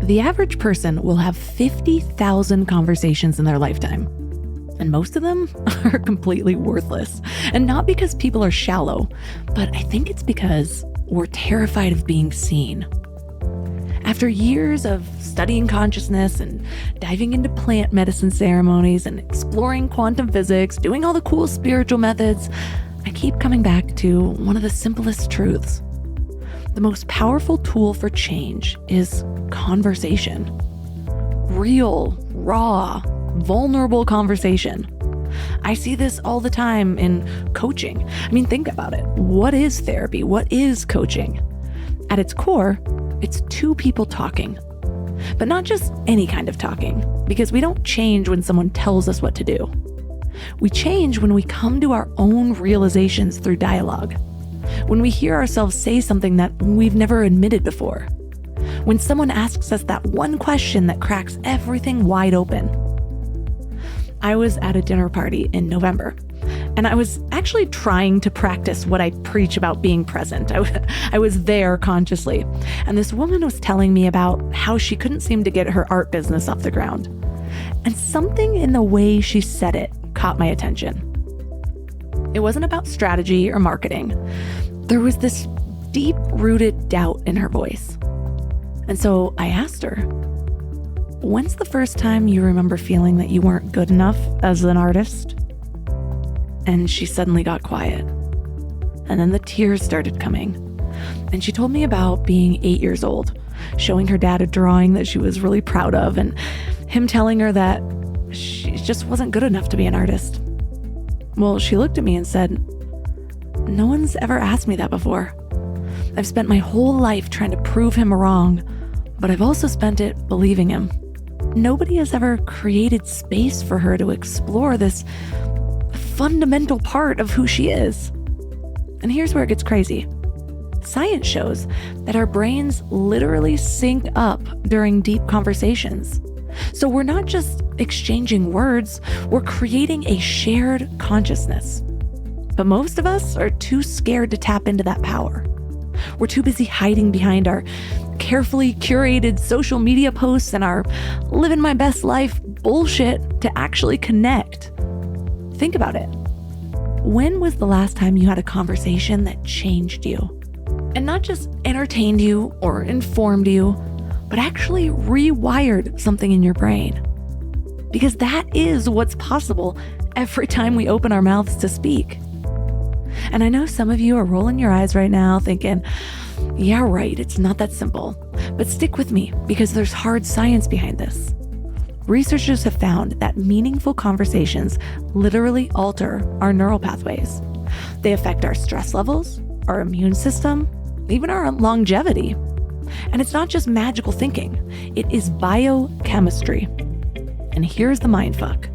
The average person will have 50,000 conversations in their lifetime. And most of them are completely worthless. And not because people are shallow, but I think it's because we're terrified of being seen. After years of studying consciousness and diving into plant medicine ceremonies and exploring quantum physics, doing all the cool spiritual methods, I keep coming back to one of the simplest truths. The most powerful tool for change is conversation. Real, raw, vulnerable conversation. I see this all the time in coaching. I mean, think about it. What is therapy? What is coaching? At its core, it's two people talking. But not just any kind of talking, because we don't change when someone tells us what to do. We change when we come to our own realizations through dialogue. When we hear ourselves say something that we've never admitted before. When someone asks us that one question that cracks everything wide open. I was at a dinner party in November, and I was actually trying to practice what I preach about being present. I was there consciously, and this woman was telling me about how she couldn't seem to get her art business off the ground. And something in the way she said it caught my attention. It wasn't about strategy or marketing. There was this deep-rooted doubt in her voice. And so I asked her, when's the first time you remember feeling that you weren't good enough as an artist? And she suddenly got quiet. And then the tears started coming. And she told me about being 8 years old, showing her dad a drawing that she was really proud of, and him telling her that she just wasn't good enough to be an artist. Well, she looked at me and said, no one's ever asked me that before. I've spent my whole life trying to prove him wrong, but I've also spent it believing him. Nobody has ever created space for her to explore this fundamental part of who she is. And here's where it gets crazy. Science shows that our brains literally sync up during deep conversations. So we're not just exchanging words, we're creating a shared consciousness. But most of us are too scared to tap into that power. We're too busy hiding behind our carefully curated social media posts and our living my best life bullshit to actually connect. Think about it. When was the last time you had a conversation that changed you? And not just entertained you or informed you, but actually rewired something in your brain. Because that is what's possible every time we open our mouths to speak. And I know some of you are rolling your eyes right now thinking, yeah, right, it's not that simple. But stick with me because there's hard science behind this. Researchers have found that meaningful conversations literally alter our neural pathways. They affect our stress levels, our immune system, even our longevity. And it's not just magical thinking, it is biochemistry. And here's the mindfuck.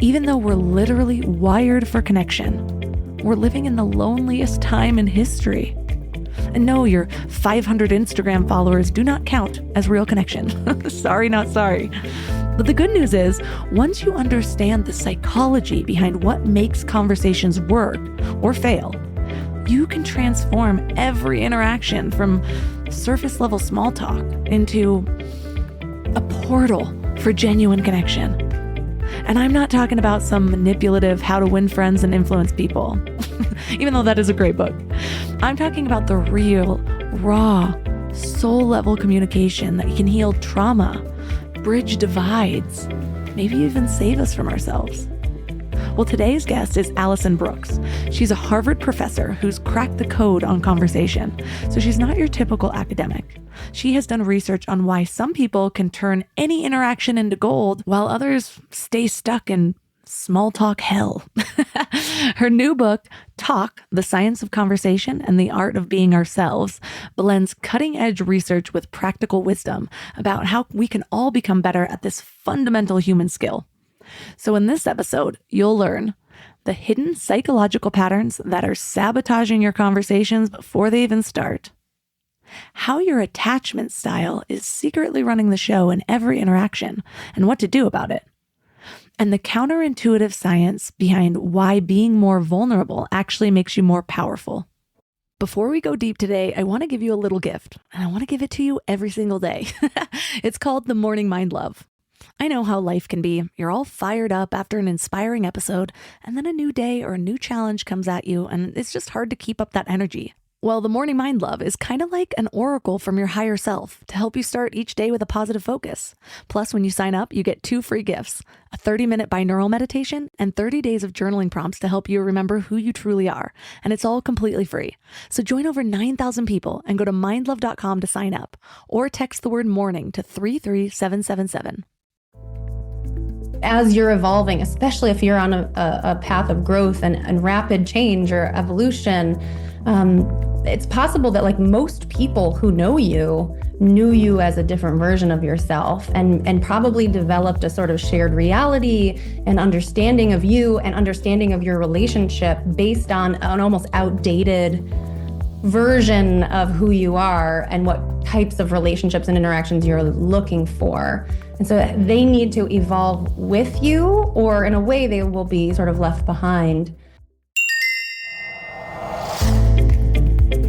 Even though we're literally wired for connection, we're living in the loneliest time in history. And no, your 500 Instagram followers do not count as real connection. Sorry, not sorry. But the good news is, once you understand the psychology behind what makes conversations work or fail, you can transform every interaction from surface level small talk into a portal for genuine connection. And I'm not talking about some manipulative how to win friends and influence people, even though that is a great book. I'm talking about the real, raw, soul level communication that can heal trauma, bridge divides, maybe even save us from ourselves. Well, today's guest is Alison Brooks. She's a Harvard professor who's cracked the code on conversation, so she's not your typical academic. She has done research on why some people can turn any interaction into gold while others stay stuck in small talk hell. Her new book, Talk, The Science of Conversation and the Art of Being Ourselves, blends cutting-edge research with practical wisdom about how we can all become better at this fundamental human skill. So in this episode, you'll learn the hidden psychological patterns that are sabotaging your conversations before they even start, how your attachment style is secretly running the show in every interaction and what to do about it, and the counterintuitive science behind why being more vulnerable actually makes you more powerful. Before we go deep today, I want to give you a little gift, and I want to give it to you every single day. It's called the Morning Mind Love. I know how life can be. You're all fired up after an inspiring episode, and then a new day or a new challenge comes at you, and it's just hard to keep up that energy. Well, the Morning Mind Love is kind of like an oracle from your higher self to help you start each day with a positive focus. Plus, when you sign up, you get 2 free gifts, a 30-minute binaural meditation and 30 days of journaling prompts to help you remember who you truly are. And it's all completely free. So join over 9,000 people and go to mindlove.com to sign up, or text the word morning to 33777. As you're evolving, especially if you're on a path of growth and rapid change or evolution, it's possible that like most people who know you knew you as a different version of yourself and probably developed a sort of shared reality and understanding of you and understanding of your relationship based on an almost outdated version of who you are and what types of relationships and interactions you're looking for. And so they need to evolve with you, or in a way they will be sort of left behind.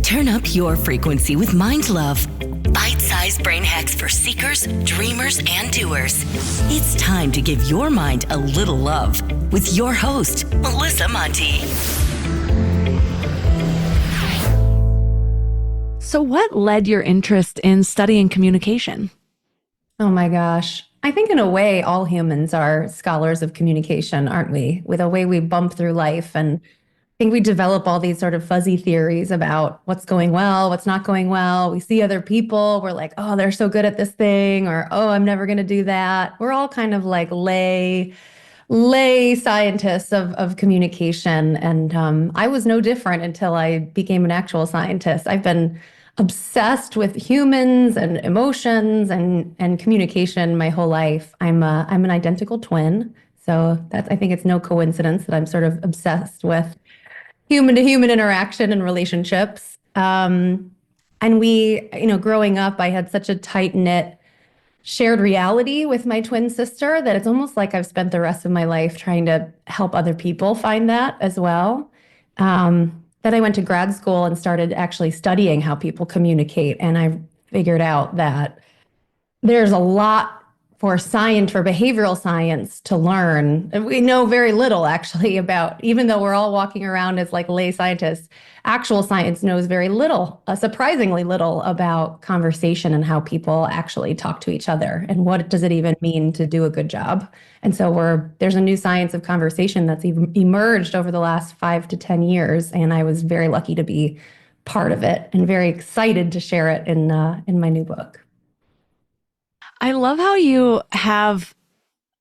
Turn up your frequency with Mind Love. Bite-sized brain hacks for seekers, dreamers, and doers. It's time to give your mind a little love with your host, Melissa Monti. So what led your interest in studying communication? Oh my gosh. I think in a way, all humans are scholars of communication, aren't we? With the way we bump through life, and I think we develop all these sort of fuzzy theories about what's going well, what's not going well. We see other people, we're like, oh, they're so good at this thing, or oh, I'm never going to do that. We're all kind of like lay scientists of communication. And I was no different until I became an actual scientist. I've been obsessed with humans and emotions and communication my whole life. I'm an identical twin. So I think it's no coincidence that I'm sort of obsessed with human to human interaction and relationships. And we, growing up, I had such a tight knit shared reality with my twin sister that it's almost like I've spent the rest of my life trying to help other people find that as well. Then I went to grad school and started actually studying how people communicate. And I figured out that there's a lot for behavioral science to learn. And we know very little actually about, even though we're all walking around as like lay scientists, actual science knows very little, surprisingly little about conversation and how people actually talk to each other and what does it even mean to do a good job. And so there's a new science of conversation that's emerged over the last 5 to 10 years. And I was very lucky to be part of it and very excited to share it in my new book. I love how you have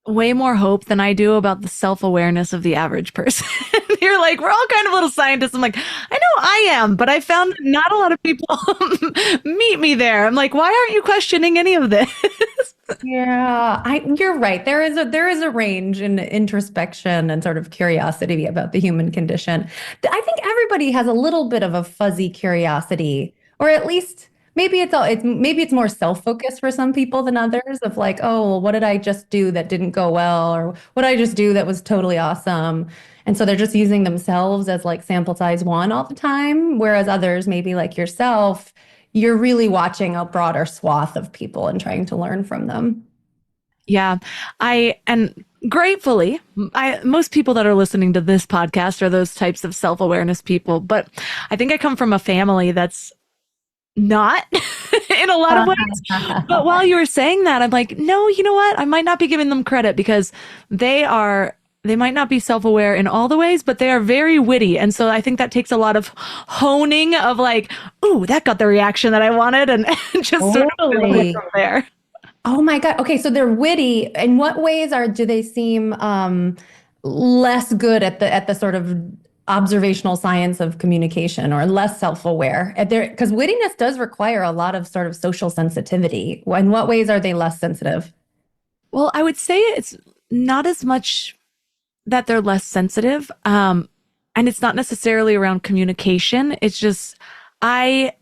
way more hope than I do about the self-awareness of the average person. You're like, we're all kind of little scientists. I'm like, I know I am, but I found that not a lot of people meet me there. I'm like, why aren't you questioning any of this? Yeah, you're right. There is a range in introspection and sort of curiosity about the human condition. I think everybody has a little bit of a fuzzy curiosity, or at least maybe it's more self-focused for some people than others, of like, oh, well, what did I just do that didn't go well? Or what did I just do that was totally awesome? And so they're just using themselves as like sample size one all the time. Whereas others, maybe like yourself, you're really watching a broader swath of people and trying to learn from them. Yeah. And gratefully, most people that are listening to this podcast are those types of self-awareness people. But I think I come from a family that's not in a lot of ways. But while you were saying that, I'm like, no, you know what? I might not be giving them credit because they might not be self-aware in all the ways, but they are very witty. And so I think that takes a lot of honing of like, ooh, that got the reaction that I wanted. And just sort of from there. Oh my God. Okay. So they're witty. In what ways do they seem less good at the sort of observational science of communication, or less self-aware? Because wittiness does require a lot of sort of social sensitivity. In what ways are they less sensitive? Well, I would say it's not as much that they're less sensitive. And it's not necessarily around communication. It's just, I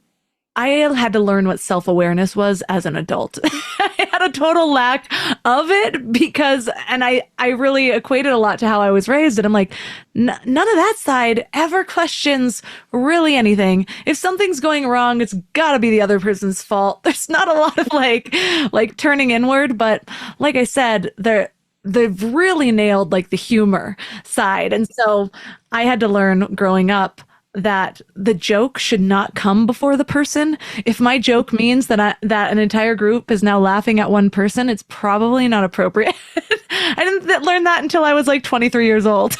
had to learn what self-awareness was as an adult. I had not a total lack of it because, and I really equated a lot to how I was raised. And I'm like, none of that side ever questions really anything. If something's going wrong, it's gotta be the other person's fault. There's not a lot of like turning inward, but like I said, they've really nailed like the humor side. And so I had to learn growing up that the joke should not come before the person. If my joke means that an entire group is now laughing at one person, it's probably not appropriate. I didn't learn that until I was like 23 years old.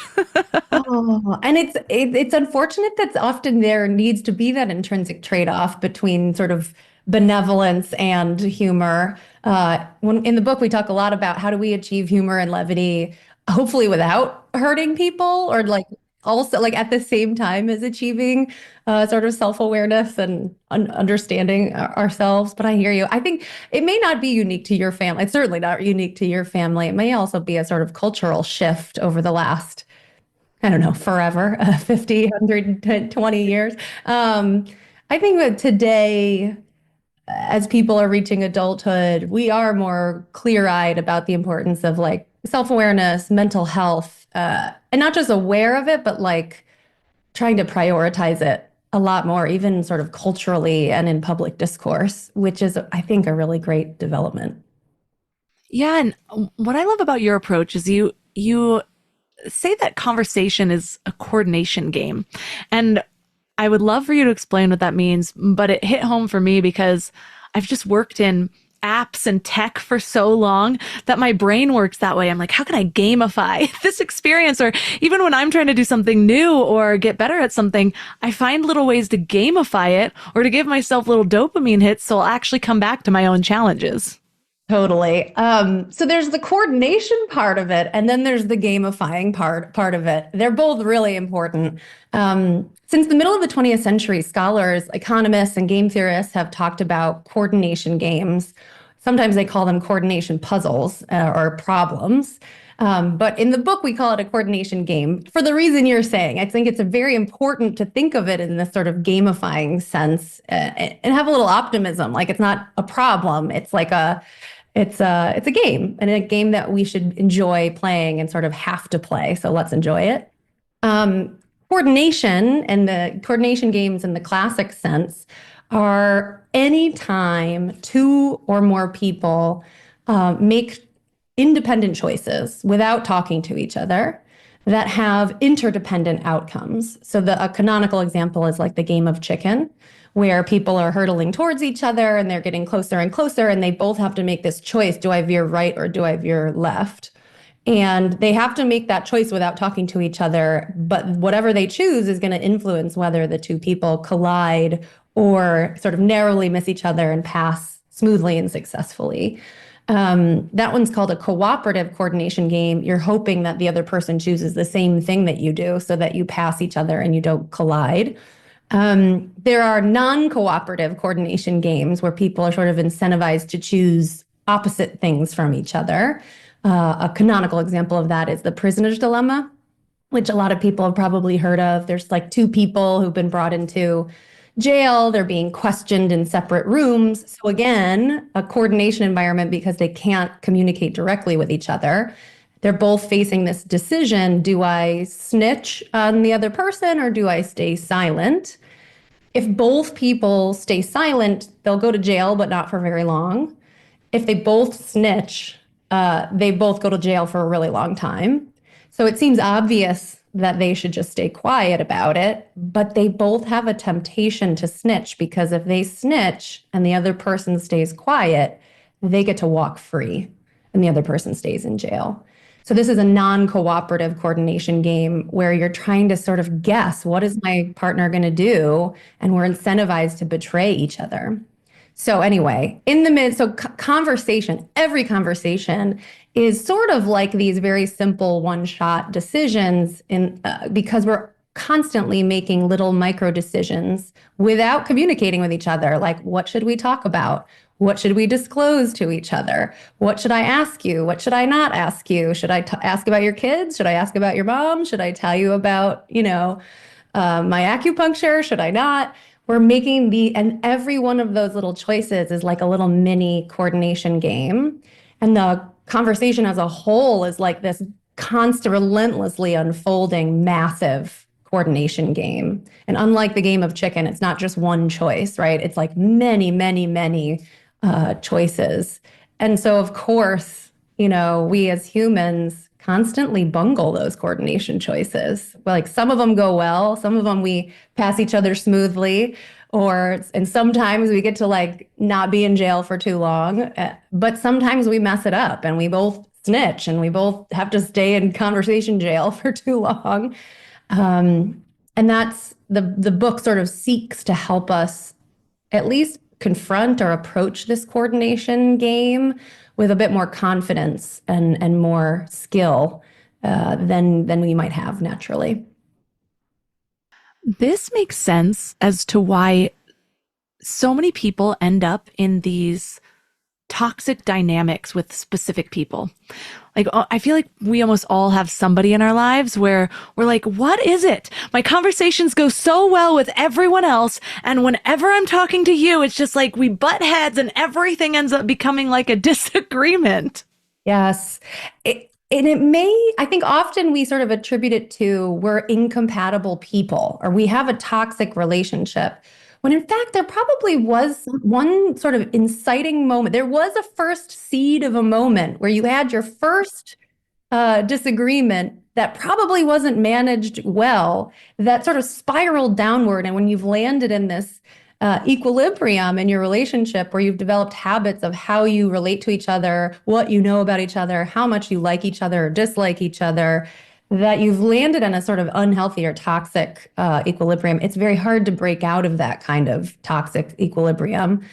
Oh, and it's unfortunate that often there needs to be that intrinsic trade-off between sort of benevolence and humor. When in the book we talk a lot about how do we achieve humor and levity, hopefully without hurting people, or like also like at the same time as achieving sort of self-awareness and understanding ourselves. But I hear you. I think it may not be unique to your family. It's certainly not unique to your family. It may also be a sort of cultural shift over the last, I don't know, forever, 50, 120 years. I think that today, as people are reaching adulthood, we are more clear-eyed about the importance of like self-awareness, mental health, and not just aware of it, but like trying to prioritize it a lot more, even sort of culturally and in public discourse, which is, I think, a really great development. Yeah, and what I love about your approach is you say that conversation is a coordination game. And I would love for you to explain what that means, but it hit home for me because I've just worked in apps and tech for so long that my brain works that way. I'm like, how can I gamify this experience? Or even when I'm trying to do something new or get better at something, I find little ways to gamify it or to give myself little dopamine hits so I'll actually come back to my own challenges. Totally. So there's the coordination part of it, and then there's the gamifying part of it. They're both really important. Since the middle of the 20th century, scholars, economists, and game theorists have talked about coordination games. Sometimes they call them coordination puzzles or problems. But in the book, we call it a coordination game for the reason you're saying. I think it's very important to think of it in this sort of gamifying sense and have a little optimism. Like it's not a problem. It's like it's a game, and a game that we should enjoy playing and sort of have to play. So let's enjoy it. Coordination and the coordination games in the classic sense are any time two or more people make independent choices without talking to each other that have interdependent outcomes. So a canonical example is like the game of chicken, where people are hurtling towards each other and they're getting closer and closer, and they both have to make this choice. Do I veer right or do I veer left? And they have to make that choice without talking to each other. But whatever they choose is going to influence whether the two people collide or sort of narrowly miss each other and pass smoothly and successfully. That one's called a cooperative coordination game. You're hoping that the other person chooses the same thing that you do so that you pass each other and you don't collide. There are non-cooperative coordination games where people are sort of incentivized to choose opposite things from each other. A canonical example of that is the prisoner's dilemma, which a lot of people have probably heard of. There's like two people who've been brought into jail. They're being questioned in separate rooms. So again, a coordination environment because they can't communicate directly with each other. They're both facing this decision. Do I snitch on the other person or do I stay silent? If both people stay silent, they'll go to jail, but not for very long. If they both snitch, they both go to jail for a really long time. So it seems obvious that they should just stay quiet about it, but they both have a temptation to snitch because if they snitch and the other person stays quiet, they get to walk free and the other person stays in jail. So this is a non-cooperative coordination game where you're trying to sort of guess, what is my partner going to do? And we're incentivized to betray each other. So anyway, in the mid, so conversation, every conversation is sort of like these very simple one-shot decisions because we're constantly making little micro decisions without communicating with each other. Like, what should we talk about? What should we disclose to each other? What should I ask you? What should I not ask you? Should I ask about your kids? Should I ask about your mom? Should I tell you about, my acupuncture? Should I not? we're making and every one of those little choices is like a little mini coordination game. And the conversation as a whole is like this constant, relentlessly unfolding, massive coordination game. And unlike the game of chicken, it's not just one choice, right? It's like many, many, many choices. And so, of course, we as humans constantly bungle those coordination choices. Like some of them go well, some of them we pass each other smoothly, and sometimes we get to like not be in jail for too long, but sometimes we mess it up and we both snitch and we both have to stay in conversation jail for too long. And that's the book sort of seeks to help us at least confront or approach this coordination game with a bit more confidence and more skill than we might have naturally. This makes sense as to why so many people end up in these toxic dynamics with specific people. Like, I feel like we almost all have somebody in our lives where we're like, what is it? My conversations go so well with everyone else. And whenever I'm talking to you, it's just like we butt heads and everything ends up becoming like a disagreement. Yes. I think often we sort of attribute it to we're incompatible people or we have a toxic relationship. When in fact, there probably was one sort of inciting moment. There was a first seed of a moment where you had your first disagreement that probably wasn't managed well, that sort of spiraled downward. And when you've landed in this equilibrium in your relationship where you've developed habits of how you relate to each other, what you know about each other, how much you like each other or dislike each other, that you've landed in a sort of unhealthy or toxic equilibrium, it's very hard to break out of that kind of toxic equilibrium.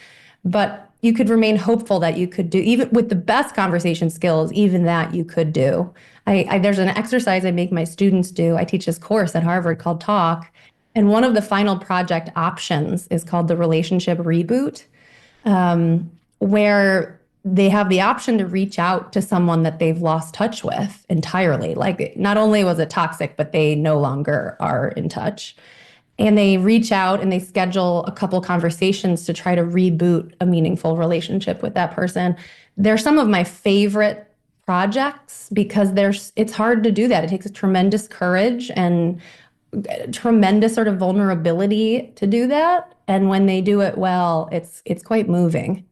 But you could remain hopeful that you could do, even with the best conversation skills, even that you could do. There's an exercise I make my students do. I teach this course at Harvard called Talk. And one of the final project options is called the relationship reboot, where they have the option to reach out to someone that they've lost touch with entirely. Like not only was it toxic, but they no longer are in touch. And they reach out and they schedule a couple conversations to try to reboot a meaningful relationship with that person. They're some of my favorite projects because it's hard to do that. It takes a tremendous courage and tremendous sort of vulnerability to do that. And when they do it well, it's quite moving.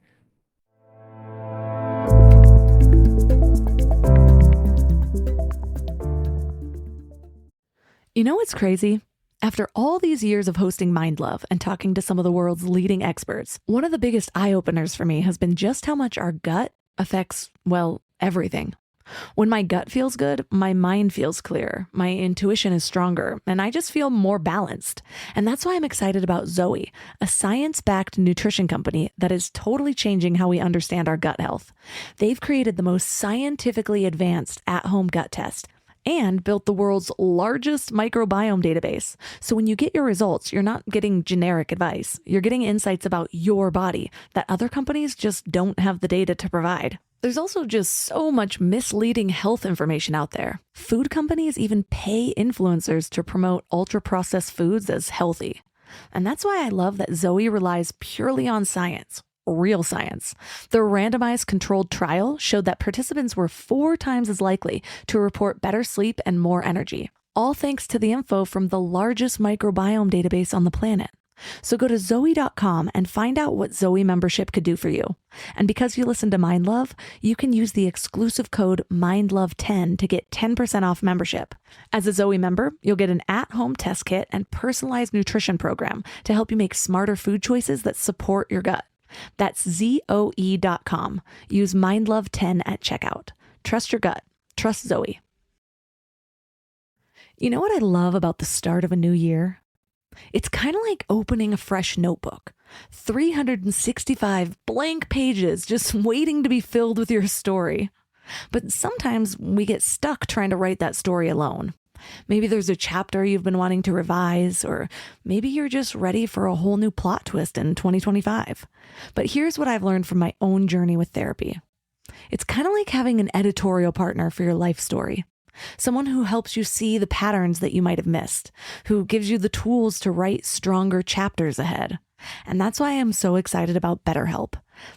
You know what's crazy? After all these years of hosting Mind Love and talking to some of the world's leading experts, one of the biggest eye-openers for me has been just how much our gut affects, well, everything. When my gut feels good, my mind feels clear, my intuition is stronger, and I just feel more balanced. And that's why I'm excited about Zoe, a science-backed nutrition company that is totally changing how we understand our gut health. They've created the most scientifically advanced at-home gut test and built the world's largest microbiome database. So when you get your results, you're not getting generic advice. You're getting insights about your body that other companies just don't have the data to provide. There's also just so much misleading health information out there. Food companies even pay influencers to promote ultra-processed foods as healthy. And that's why I love that Zoe relies purely on science. Real science. The randomized controlled trial showed that participants were 4 times as likely to report better sleep and more energy, all thanks to the info from the largest microbiome database on the planet. So go to Zoe.com and find out what Zoe membership could do for you. And because you listen to Mind Love, you can use the exclusive code MINDLOVE10 to get 10% off membership. As a Zoe member, you'll get an at-home test kit and personalized nutrition program to help you make smarter food choices that support your gut. That's Zoe.com. Use MindLove10 at checkout. Trust your gut. Trust Zoe. You know what I love about the start of a new year? It's kind of like opening a fresh notebook. 365 blank pages just waiting to be filled with your story. But sometimes we get stuck trying to write that story alone. Maybe there's a chapter you've been wanting to revise, or maybe you're just ready for a whole new plot twist in 2025. But here's what I've learned from my own journey with therapy. It's kind of like having an editorial partner for your life story. someone who helps you see the patterns that you might have missed, who gives you the tools to write stronger chapters ahead. And that's why I'm so excited about BetterHelp.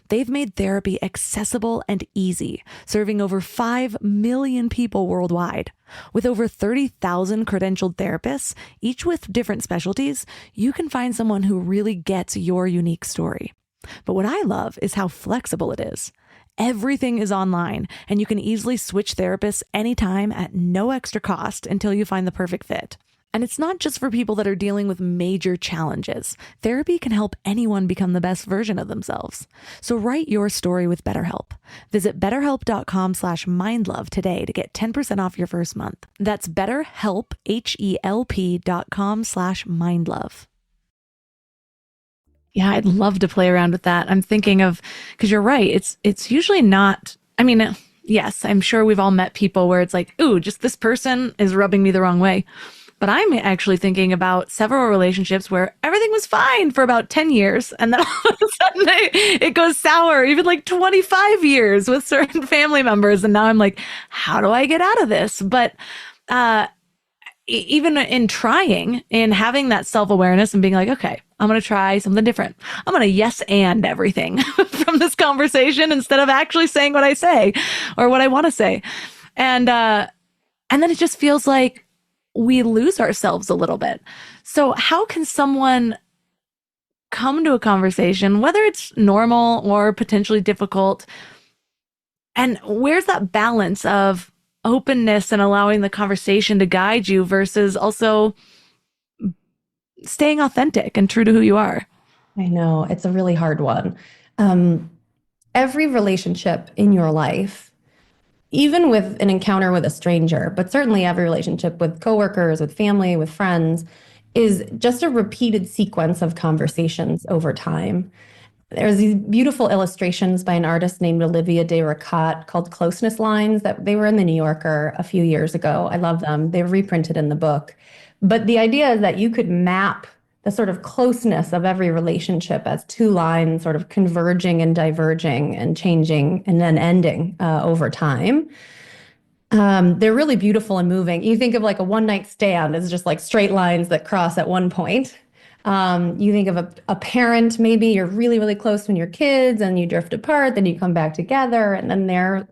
They've made therapy accessible and easy, serving over 5 million people worldwide. With over 30,000 credentialed therapists, each with different specialties, you can find someone who really gets your unique story. But what I love is how flexible it is. Everything is online, and you can easily switch therapists anytime at no extra cost until you find the perfect fit. And it's not just for people that are dealing with major challenges. Therapy can help anyone become the best version of themselves. So write your story with BetterHelp. Visit betterhelp.com/mindlove today to get 10% off your first month. That's BetterHelp, HELP.com/mindlove. Yeah, I'd love to play around with that. I'm thinking of, because you're right, it's usually not, I mean, yes, I'm sure we've all met people where it's like, ooh, just this person is rubbing me the wrong way. But I'm actually thinking about several relationships where everything was fine for about 10 years. And then all of a sudden it goes sour, even like 25 years with certain family members. And now I'm like, how do I get out of this? But even in trying, in having that self-awareness and being like, okay, I'm going to try something different. I'm going to yes and everything from this conversation instead of actually saying what I say or what I want to say. And then it just feels like we lose ourselves a little bit. So how can someone come to a conversation, whether it's normal or potentially difficult, and where's that balance of openness and allowing the conversation to guide you versus also staying authentic and true to who you are? I know, it's a really hard one. Every relationship in your life, even with an encounter with a stranger, but certainly every relationship with coworkers, with family, with friends, is just a repeated sequence of conversations over time. There's these beautiful illustrations by an artist named Olivia de Ricat called Closeness Lines that they were in the New Yorker a few years ago. I love them. They're reprinted in the book. But the idea is that you could map the sort of closeness of every relationship as two lines sort of converging and diverging and changing and then ending over time. They're really beautiful and moving. You think of like a one-night stand as just like straight lines that cross at one point. You think of a parent, maybe you're really, really close when you're kids and you drift apart, then you come back together and then their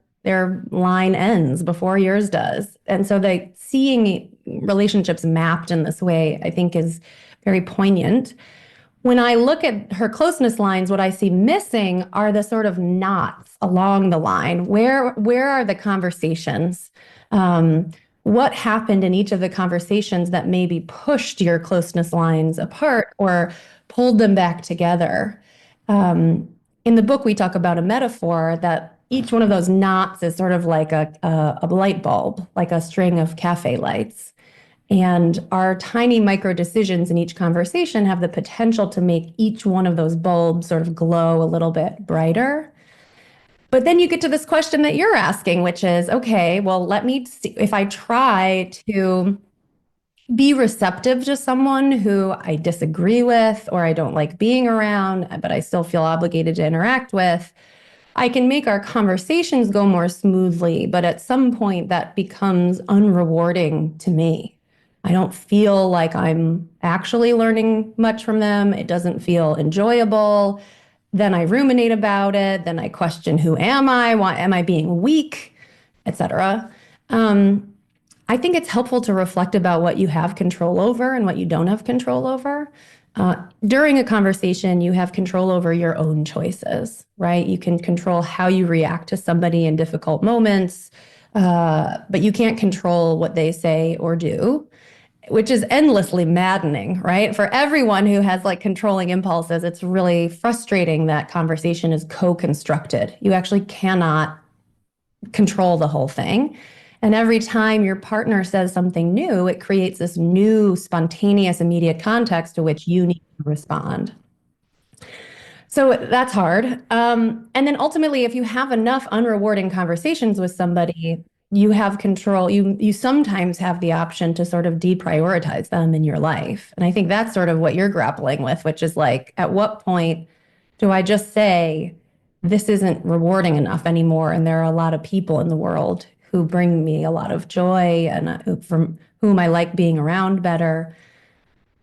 line ends before yours does. And so seeing relationships mapped in this way, I think is very poignant. When I look at her closeness lines, what I see missing are the sort of knots along the line. Where are the conversations? What happened in each of the conversations that maybe pushed your closeness lines apart or pulled them back together? In the book, we talk about a metaphor that each one of those knots is sort of like a light bulb, like a string of cafe lights. And our tiny micro decisions in each conversation have the potential to make each one of those bulbs sort of glow a little bit brighter. But then you get to this question that you're asking, which is, okay, well, let me see if I try to be receptive to someone who I disagree with or I don't like being around, but I still feel obligated to interact with. I can make our conversations go more smoothly, but at some point that becomes unrewarding to me. I don't feel like I'm actually learning much from them. It doesn't feel enjoyable. Then I ruminate about it. Then I question, who am I? Why am I being weak, etc. I think it's helpful to reflect about what you have control over and what you don't have control over. During a conversation, you have control over your own choices, right? You can control how you react to somebody in difficult moments, but you can't control what they say or do, which is endlessly maddening, right? For everyone who has like controlling impulses, it's really frustrating that conversation is co-constructed. You actually cannot control the whole thing. And every time your partner says something new, it creates this new, spontaneous, immediate context to which you need to respond. So that's hard. And then ultimately, if you have enough unrewarding conversations with somebody, you have control. You sometimes have the option to sort of deprioritize them in your life. And I think that's sort of what you're grappling with, which is like, at what point do I just say, this isn't rewarding enough anymore? And there are a lot of people in the world who bring me a lot of joy and from whom I like being around better.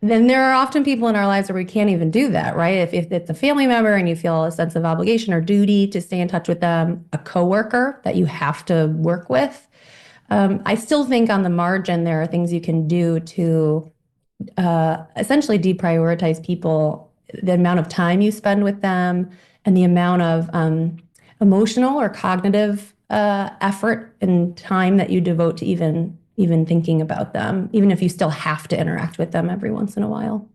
Then there are often people in our lives where we can't even do that, right? If it's a family member and you feel a sense of obligation or duty to stay in touch with them, a coworker that you have to work with. I still think on the margin, there are things you can do to essentially deprioritize people, the amount of time you spend with them and the amount of emotional or cognitive effort and time that you devote to even thinking about them, even if you still have to interact with them every once in a while.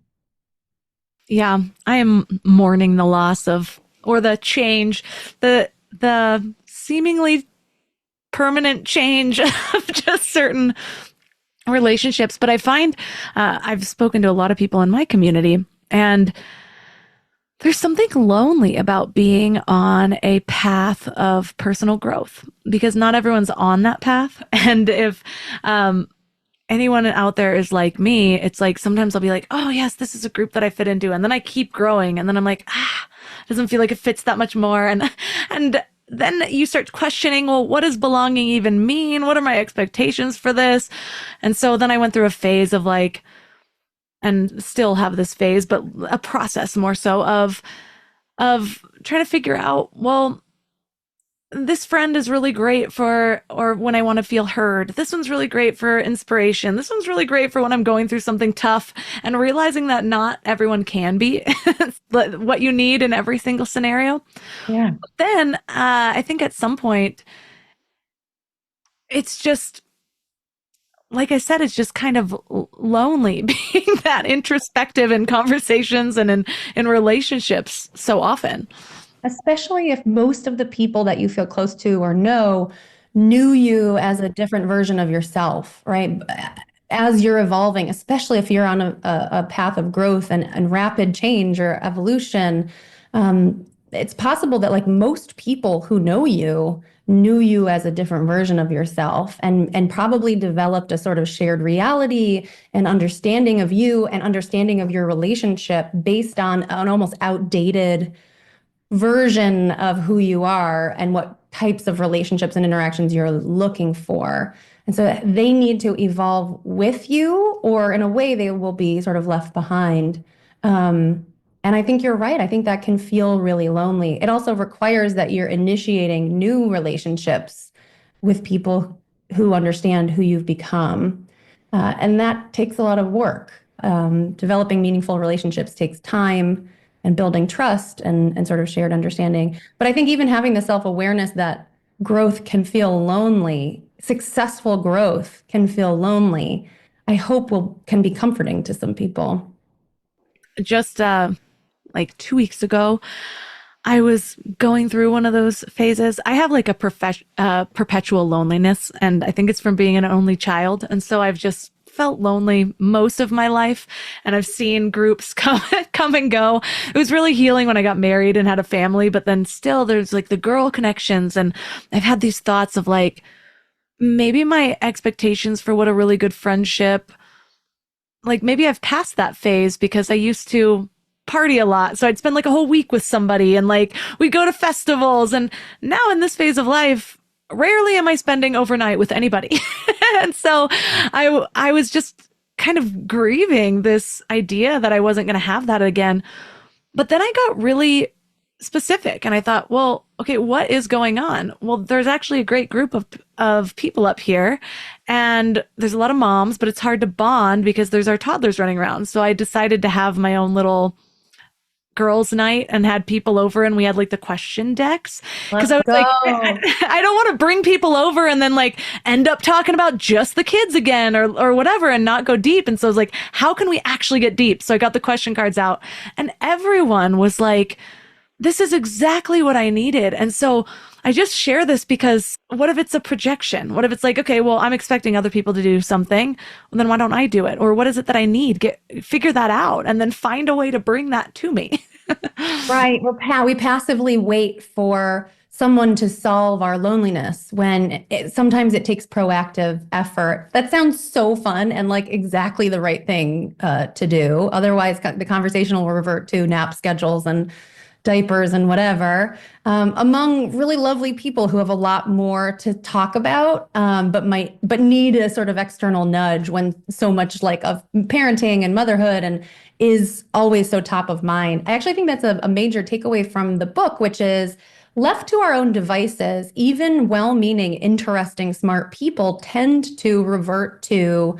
Yeah, I am mourning the loss of, or the change, the seemingly permanent change of just certain relationships. But I find I've spoken to a lot of people in my community, and there's something lonely about being on a path of personal growth because not everyone's on that path. And if anyone out there is like me, it's like sometimes I'll be like, oh, yes, this is a group that I fit into. And then I keep growing. And then I'm like, doesn't feel like it fits that much more. And then you start questioning, well, what does belonging even mean? What are my expectations for this? And so then I went through a phase of like, and still have this phase, but a process more so of trying to figure out, well, this friend is really great for, or when I want to feel heard. This one's really great for inspiration. This one's really great for when I'm going through something tough, and realizing that not everyone can be what you need in every single scenario. Yeah. But then I think at some point, it's just, like I said, it's just kind of lonely being that introspective in conversations and in relationships so often. Especially if most of the people that you feel close to or know knew you as a different version of yourself, right? As you're evolving, especially if you're on a path of growth and rapid change or evolution, it's possible that like most people who know you knew you as a different version of yourself and probably developed a sort of shared reality and understanding of you and understanding of your relationship based on an almost outdated version of who you are and what types of relationships and interactions you're looking for. And so they need to evolve with you, or in a way, they will be sort of left behind. And I think you're right. I think that can feel really lonely. It also requires that you're initiating new relationships with people who understand who you've become. And that takes a lot of work. Developing meaningful relationships takes time and building trust and sort of shared understanding. But I think even having the self-awareness that growth can feel lonely, successful growth can feel lonely, I hope can be comforting to some people. Just like 2 weeks ago, I was going through one of those phases. I have like a perpetual loneliness, and I think it's from being an only child. And so I've just felt lonely most of my life, and I've seen groups come and go. It was really healing when I got married and had a family, but then still there's like the girl connections, and I've had these thoughts of like, maybe my expectations for what a really good friendship, like maybe I've passed that phase because I used to party a lot. So I'd spend like a whole week with somebody and like we'd go to festivals. And now in this phase of life, rarely am I spending overnight with anybody. And so I was just kind of grieving this idea that I wasn't going to have that again. But then I got really specific and I thought, well, okay, what is going on? Well, there's actually a great group of people up here, and there's a lot of moms, but it's hard to bond because there's our toddlers running around. So I decided to have my own little girls' night and had people over, and we had like the question decks because I was like, I don't want to bring people over and then like end up talking about just the kids again or whatever and not go deep. And so I was like, how can we actually get deep? So I got the question cards out, and everyone was like, this is exactly what I needed. And so I just share this because what if it's a projection? What if it's like, okay, well, I'm expecting other people to do something. Well, then why don't I do it? Or what is it that I need? Figure that out and then find a way to bring that to me. Right. We passively wait for someone to solve our loneliness when sometimes it takes proactive effort. That sounds so fun and like exactly the right thing to do. Otherwise, the conversation will revert to nap schedules and diapers and whatever, among really lovely people who have a lot more to talk about, but need a sort of external nudge when so much like of parenting and motherhood and is always so top of mind. I actually think that's a major takeaway from the book, which is left to our own devices, even well-meaning, interesting, smart people tend to revert to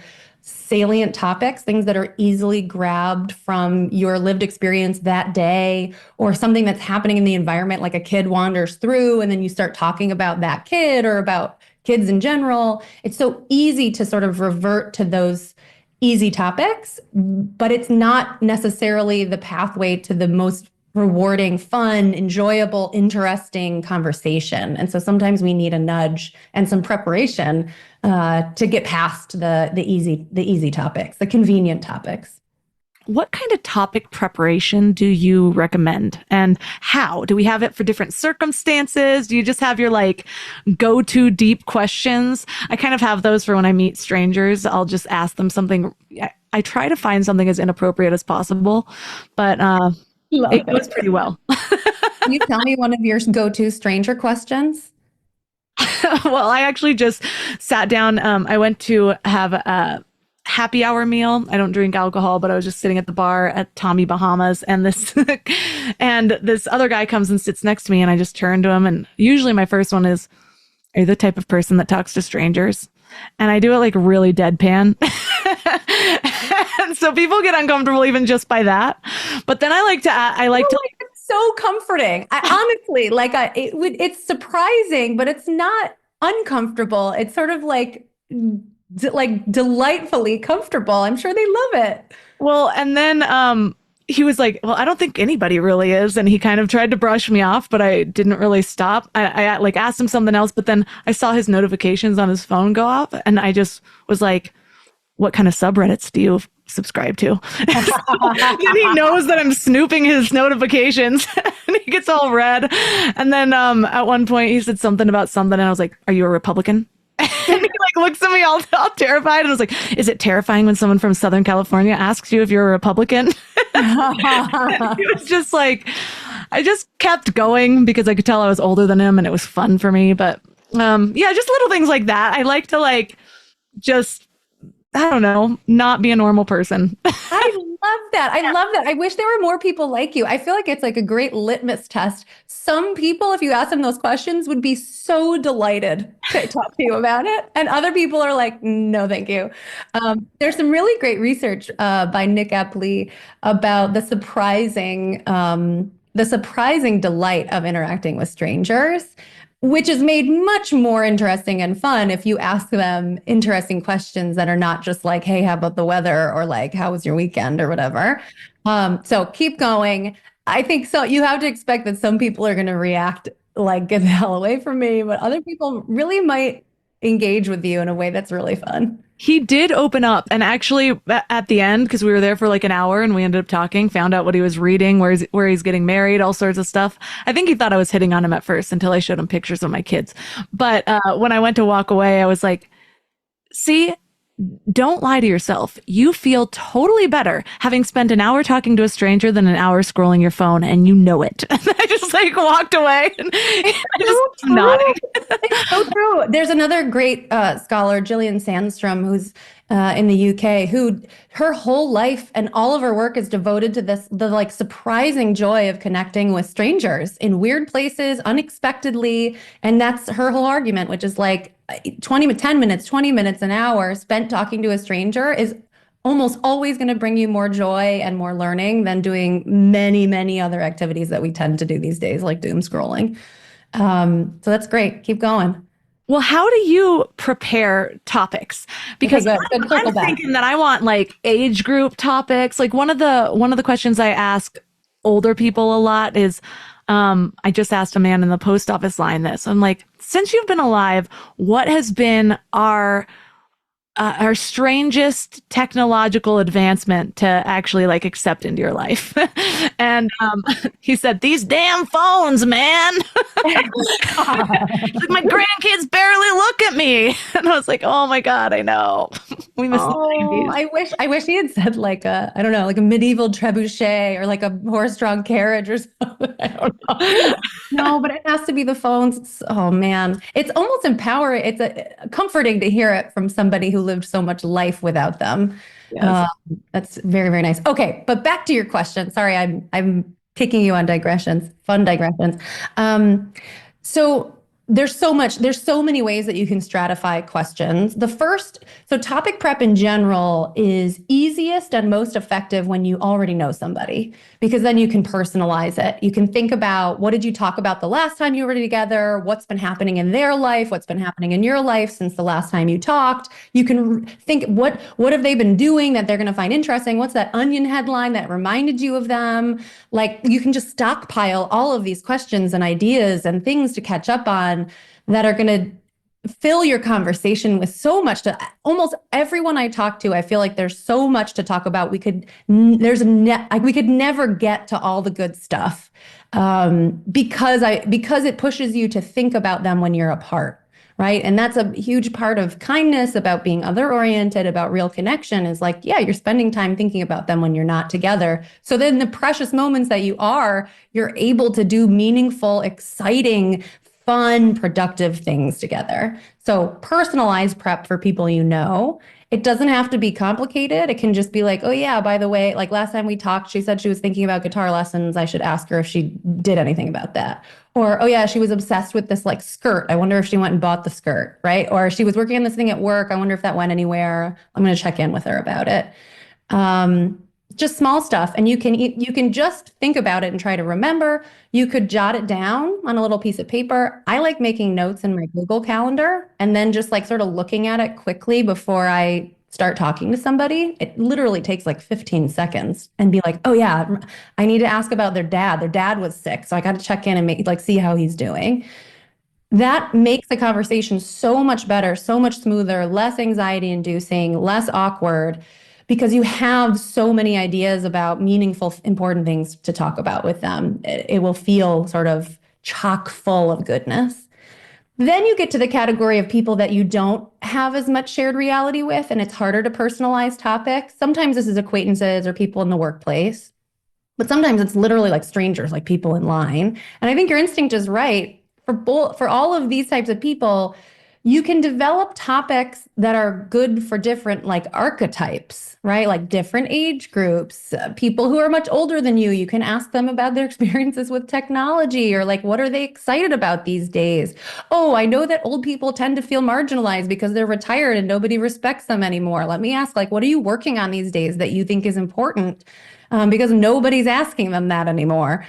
salient topics, things that are easily grabbed from your lived experience that day, or something that's happening in the environment, like a kid wanders through and then you start talking about that kid or about kids in general. It's so easy to sort of revert to those easy topics, but it's not necessarily the pathway to the most rewarding, fun, enjoyable, interesting conversation. And so sometimes we need a nudge and some preparation to get past the easy topics, the convenient topics. What kind of topic preparation do you recommend, and how? Do we have it for different circumstances? Do you just have your like go-to deep questions? I kind of have those for when I meet strangers. I'll just ask them something. I try to find something as inappropriate as possible, but it goes pretty well. Can you tell me one of your go-to stranger questions? Well, I actually just sat down. I went to have a happy hour meal. I don't drink alcohol, but I was just sitting at the bar at Tommy Bahamas, and this other guy comes and sits next to me, and I just turn to him, and usually my first one is, "Are you the type of person that talks to strangers?" And I do it like really deadpan. And so people get uncomfortable even just by that. But then I like to It's so comforting. I honestly it's surprising, but it's not uncomfortable. It's sort of like delightfully comfortable. I'm sure they love it. Well, and then he was like, "Well, I don't think anybody really is." And he kind of tried to brush me off, but I didn't really stop. I like asked him something else, but then I saw his notifications on his phone go off, and I just was like, "What kind of subreddits do you subscribe to?" And he knows that I'm snooping his notifications, and he gets all red. And then at one point he said something about something, and I was like, "Are you a Republican?" And he like looks at me all terrified, and I was like, "Is it terrifying when someone from Southern California asks you if you're a Republican?" He was just like, I just kept going because I could tell I was older than him, and it was fun for me. But yeah, just little things like that. I like to just, I don't know, not be a normal person. I love that. I love that. I wish there were more people like you. I feel like it's like a great litmus test. Some people, if you ask them those questions, would be so delighted to talk to you about it. And other people are like, "No, thank you." There's some really great research by Nick Epley about the surprising delight of interacting with strangers, which is made much more interesting and fun if you ask them interesting questions that are not just like, "Hey, how about the weather?" or like, "How was your weekend?" or whatever. So keep going. I think so. You have to expect that some people are going to react like, "Get the hell away from me," but other people really might engage with you in a way that's really fun. He did open up, and actually at the end, because we were there for like an hour and we ended up talking, found out what he was reading, where he's getting married, all sorts of stuff. I think he thought I was hitting on him at first until I showed him pictures of my kids. But when I went to walk away, I was like, "See, don't lie to yourself. You feel totally better having spent an hour talking to a stranger than an hour scrolling your phone, and you know it." And I just like walked away and I just nodded. It's so true. There's another great scholar, Gillian Sandstrom, who's in the UK, who her whole life and all of her work is devoted to the like surprising joy of connecting with strangers in weird places, unexpectedly. And that's her whole argument, which is like 10 minutes, 20 minutes, an hour spent talking to a stranger is almost always going to bring you more joy and more learning than doing many, many other activities that we tend to do these days, like doom scrolling. So that's great. Keep going. Well, how do you prepare topics? Because Okay, good. I'm thinking that I want like age group topics. Like one of the questions I ask older people a lot is, I just asked a man in the post office line this. I'm like, "Since you've been alive, what has been our strangest technological advancement to actually like accept into your life?" And he said, "These damn phones, man." Like, my grandkids barely look at me. And I was like, "Oh my God, I know." We missed the Oh, 90s. I wish he had said like a, I don't know, like a medieval trebuchet or like a horse-drawn carriage or something. I don't know. No, but it has to be the phones. Oh man, it's almost empowering. It's comforting to hear it from somebody who lived so much life without them. Yes. Uh, that's very, very nice. Okay, but back to your question. Sorry, I'm kicking you on digressions, fun digressions. Um, so there's so many ways that you can stratify questions. The first, so topic prep in general is easiest and most effective when you already know somebody, because then you can personalize it. You can think about, what did you talk about the last time you were together? What's been happening in their life? What's been happening in your life since the last time you talked? You can think, what have they been doing that they're going to find interesting? What's that Onion headline that reminded you of them? Like, you can just stockpile all of these questions and ideas and things to catch up on that are going to fill your conversation with so much. To almost everyone I talk to, I feel like there's so much to talk about. We could we could never get to all the good stuff, because it pushes you to think about them when you're apart. Right. And that's a huge part of kindness, about being other oriented, about real connection, is like, yeah, you're spending time thinking about them when you're not together. So then the precious moments that you're able to do meaningful, exciting, fun, productive things together. So personalized prep for people you know. It doesn't have to be complicated. It can just be like, oh yeah, by the way, like last time we talked, she said she was thinking about guitar lessons. I should ask her if she did anything about that. Or, oh yeah, she was obsessed with this like skirt. I wonder if she went and bought the skirt, right? Or she was working on this thing at work. I wonder if that went anywhere. I'm going to check in with her about it. Um, just small stuff, and you can just think about it and try to remember. You could jot it down on a little piece of paper. I like making notes in my Google Calendar and then just like sort of looking at it quickly before I start talking to somebody. It literally takes like 15 seconds, and be like, oh yeah, I need to ask about their dad. Their dad was sick, so I got to check in and see how he's doing. That makes the conversation so much better, so much smoother, less anxiety inducing, less awkward, because you have so many ideas about meaningful, important things to talk about with them. It will feel sort of chock full of goodness. Then you get to the category of people that you don't have as much shared reality with, and it's harder to personalize topics. Sometimes this is acquaintances or people in the workplace, but sometimes it's literally like strangers, like people in line. And I think your instinct is right. For all of these types of people, you can develop topics that are good for different like archetypes, right? Like different age groups, people who are much older than you. You can ask them about their experiences with technology, or like, what are they excited about these days? Oh, I know that old people tend to feel marginalized because they're retired and nobody respects them anymore. Let me ask, like, what are you working on these days that you think is important? Because nobody's asking them that anymore.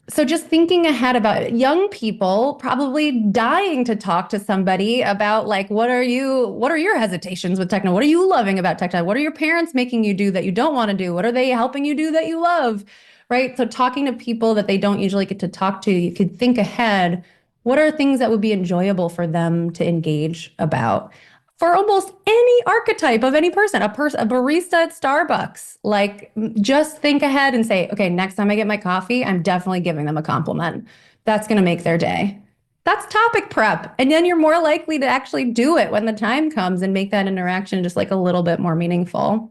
So just thinking ahead about young people probably dying to talk to somebody about like, what are your hesitations with technology? What are you loving about technology? What are your parents making you do that you don't want to do? What are they helping you do that you love? Right? So talking to people that they don't usually get to talk to, you could think ahead. What are things that would be enjoyable for them to engage about? For almost any archetype of any person, a barista at Starbucks, like just think ahead and say, okay, next time I get my coffee, I'm definitely giving them a compliment. That's going to make their day. That's topic prep. And then you're more likely to actually do it when the time comes and make that interaction just like a little bit more meaningful.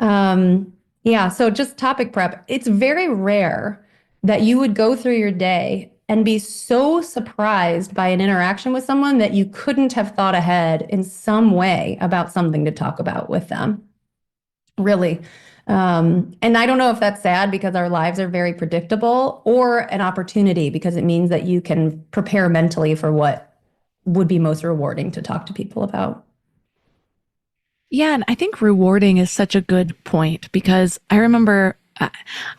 Yeah, so just topic prep. It's very rare that you would go through your day and be so surprised by an interaction with someone that you couldn't have thought ahead in some way about something to talk about with them. Really. And I don't know if that's sad because our lives are very predictable, or an opportunity because it means that you can prepare mentally for what would be most rewarding to talk to people about. Yeah, and I think rewarding is such a good point, because I remember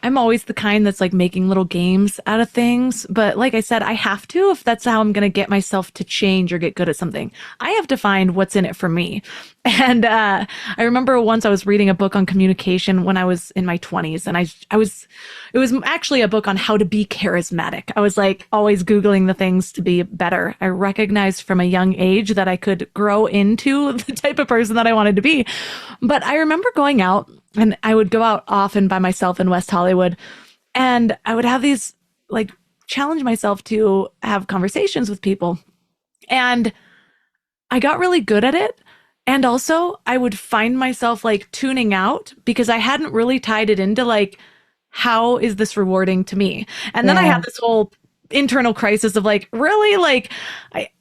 I'm always the kind that's like making little games out of things. But like I said, I have to, if that's how I'm going to get myself to change or get good at something. I have to find what's in it for me. And I remember once I was reading a book on communication when I was in my 20s, and it was actually a book on how to be charismatic. I was like always Googling the things to be better. I recognized from a young age that I could grow into the type of person that I wanted to be. But I remember going out, and I would go out often by myself in West Hollywood, and I would have these like challenge myself to have conversations with people. And I got really good at it. And also, I would find myself like tuning out because I hadn't really tied it into like, how is this rewarding to me? And then I Yeah. had this whole internal crisis of like, really? Like,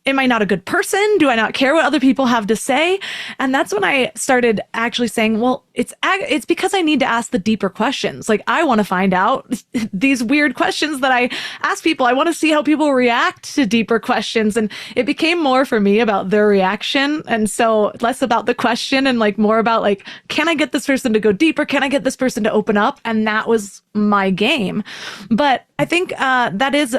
am I not a good person? Do I not care what other people have to say? And that's when I started actually saying, well, it's because I need to ask the deeper questions. Like, I want to find out these weird questions that I ask people. I want to see how people react to deeper questions. And it became more for me about their reaction. And so less about the question and like more about like, can I get this person to go deeper? Can I get this person to open up? And that was my game. But I think that is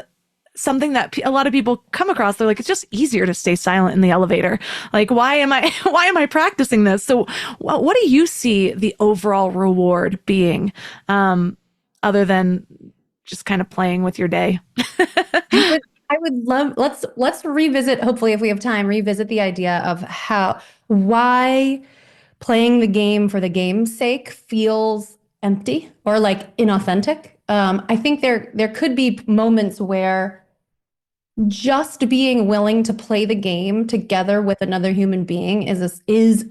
something that a lot of people come across. They're like, it's just easier to stay silent in the elevator. Like, why am I practicing this? So what do you see the overall reward being, other than just kind of playing with your day? I would love, let's revisit, hopefully if we have time, revisit the idea of why playing the game for the game's sake feels empty or like inauthentic. I think there could be moments where just being willing to play the game together with another human being is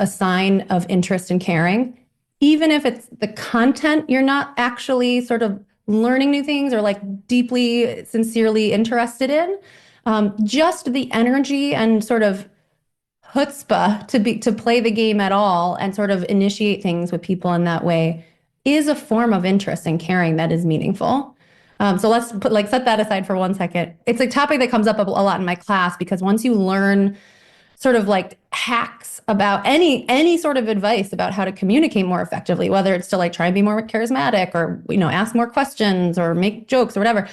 a sign of interest and caring, even if it's the content you're not actually sort of learning new things or like deeply, sincerely interested in. Just the energy and sort of chutzpah to play the game at all and sort of initiate things with people in that way is a form of interest and caring that is meaningful. So let's set that aside for 1 second. It's a topic that comes up a lot in my class because once you learn sort of like hacks about any sort of advice about how to communicate more effectively, whether it's to like try and be more charismatic or, ask more questions or make jokes or whatever,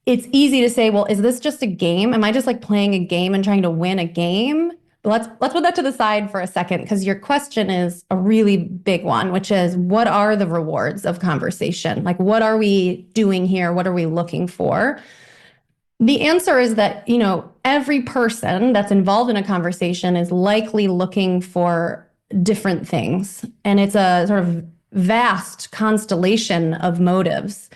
it's easy to say, well, is this just a game? Am I just like playing a game and trying to win a game? But let's put that to the side for a second, because your question is a really big one, which is, what are the rewards of conversation? Like, what are we doing here? What are we looking for? The answer is that, every person that's involved in a conversation is likely looking for different things. And it's a sort of vast constellation of motives.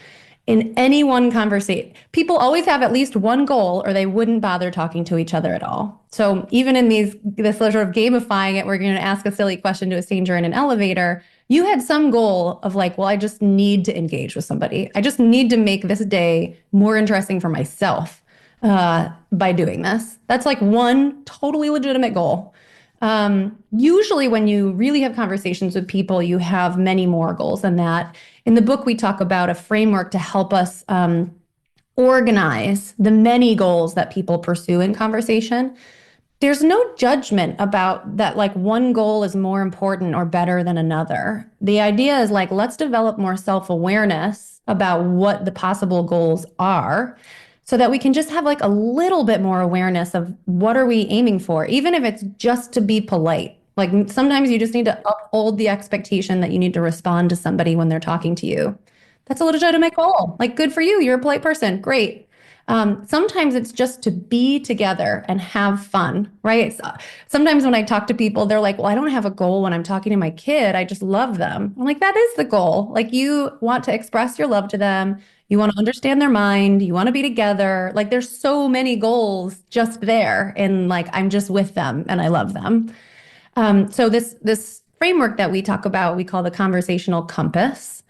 In any one conversation, people always have at least one goal or they wouldn't bother talking to each other at all. So even in this sort of gamifying it, we're going to ask a silly question to a stranger in an elevator. You had some goal of like, well, I just need to engage with somebody. I just need to make this day more interesting for myself by doing this. That's like one totally legitimate goal. Usually when you really have conversations with people, you have many more goals than that. In the book, we talk about a framework to help us organize the many goals that people pursue in conversation. There's no judgment about that, like one goal is more important or better than another. The idea is like, let's develop more self-awareness about what the possible goals are, so that we can just have like a little bit more awareness of what are we aiming for, even if it's just to be polite. Like sometimes you just need to uphold the expectation that you need to respond to somebody when they're talking to you. That's a legitimate goal. Like, good for you. You're a polite person. Great. Sometimes it's just to be together and have fun, right? Sometimes when I talk to people, they're like, well, I don't have a goal when I'm talking to my kid. I just love them. I'm like, that is the goal. Like, you want to express your love to them. You want to understand their mind. You want to be together. Like, there's so many goals just there. And like, I'm just with them and I love them. So this framework that we talk about, we call the conversational compass.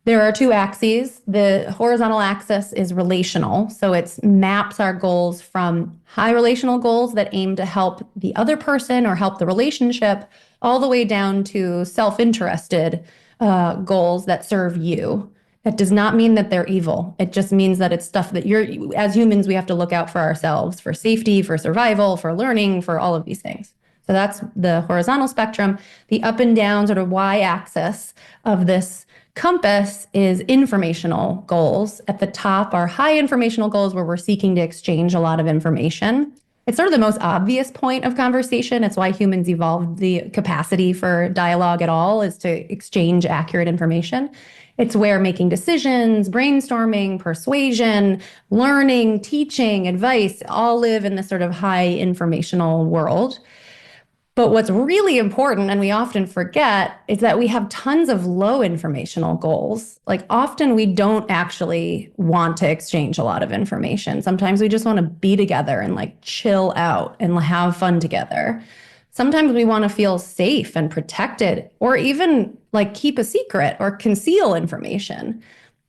There are two axes. The horizontal axis is relational. So it maps our goals from high relational goals that aim to help the other person or help the relationship, all the way down to self-interested goals that serve you. That does not mean that they're evil. It just means that it's stuff that as humans, we have to look out for ourselves, for safety, for survival, for learning, for all of these things. So that's the horizontal spectrum. The up and down sort of y-axis of this compass is informational goals. At the top are high informational goals, where we're seeking to exchange a lot of information. It's sort of the most obvious point of conversation. It's why humans evolved the capacity for dialogue at all, is to exchange accurate information. It's where making decisions, brainstorming, persuasion, learning, teaching, advice all live in this sort of high informational world. But what's really important, and we often forget, is that we have tons of low informational goals. Like, often we don't actually want to exchange a lot of information. Sometimes we just want to be together and like chill out and have fun together. Sometimes we want to feel safe and protected, or even like keep a secret or conceal information.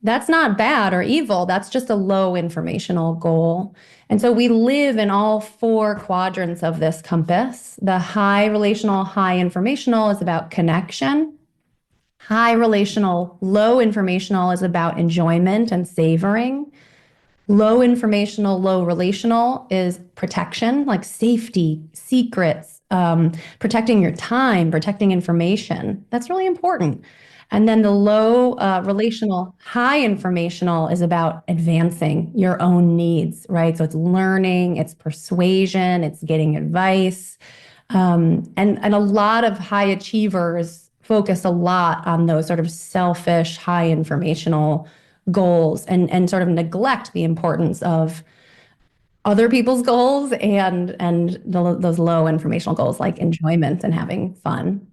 That's not bad or evil. That's just a low informational goal. And so we live in all four quadrants of this compass. The high relational, high informational is about connection. High relational, low informational is about enjoyment and savoring. Low informational, low relational is protection, like safety, secrets, protecting your time, protecting information. That's really important. And then the low relational, high informational is about advancing your own needs, right? So it's learning, it's persuasion, it's getting advice. And a lot of high achievers focus a lot on those sort of selfish, high informational goals and sort of neglect the importance of other people's goals and those low informational goals like enjoyment and having fun.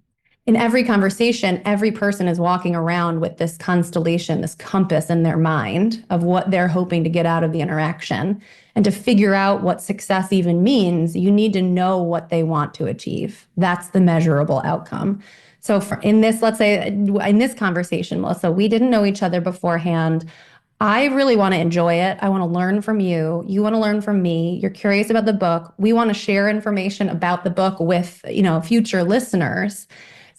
In every conversation, every person is walking around with this constellation, this compass in their mind of what they're hoping to get out of the interaction. And to figure out what success even means, you need to know what they want to achieve. That's the measurable outcome. So in this, let's say in this conversation, Melissa, we didn't know each other beforehand. I really want to enjoy it. I want to learn from you. You want to learn from me. You're curious about the book. We want to share information about the book with, future listeners.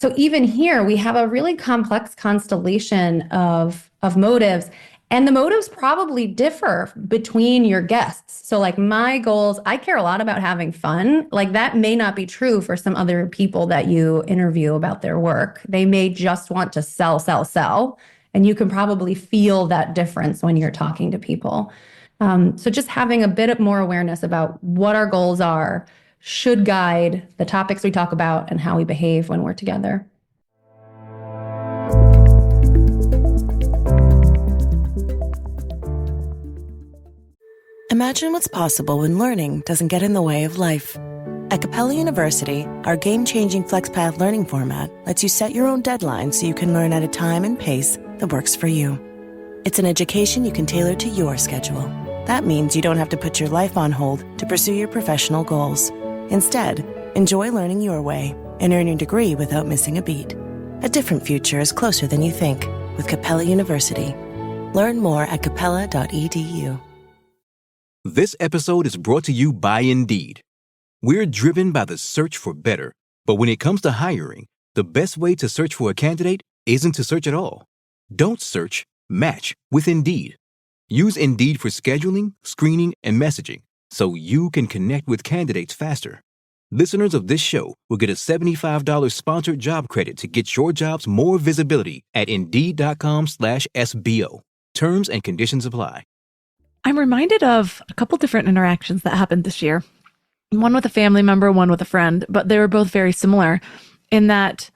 So even here, we have a really complex constellation of motives. And the motives probably differ between your guests. So like my goals, I care a lot about having fun. Like that may not be true for some other people that you interview about their work. They may just want to sell, sell, sell. And you can probably feel that difference when you're talking to people. So just having a bit more awareness about what our goals are should guide the topics we talk about and how we behave when we're together. Imagine what's possible when learning doesn't get in the way of life. At Capella University, our game-changing FlexPath learning format lets you set your own deadlines so you can learn at a time and pace that works for you. It's an education you can tailor to your schedule. That means you don't have to put your life on hold to pursue your professional goals. Instead, enjoy learning your way and earn your degree without missing a beat. A different future is closer than you think with Capella University. Learn more at capella.edu. This episode is brought to you by Indeed. We're driven by the search for better, but when it comes to hiring, the best way to search for a candidate isn't to search at all. Don't search, match with Indeed. Use Indeed for scheduling, screening, and messaging so you can connect with candidates faster. Listeners of this show will get a $75 sponsored job credit to get your jobs more visibility at Indeed.com/SBO. Terms and conditions apply. I'm reminded of a couple different interactions that happened this year. One with a family member, one with a friend, but they were both very similar in that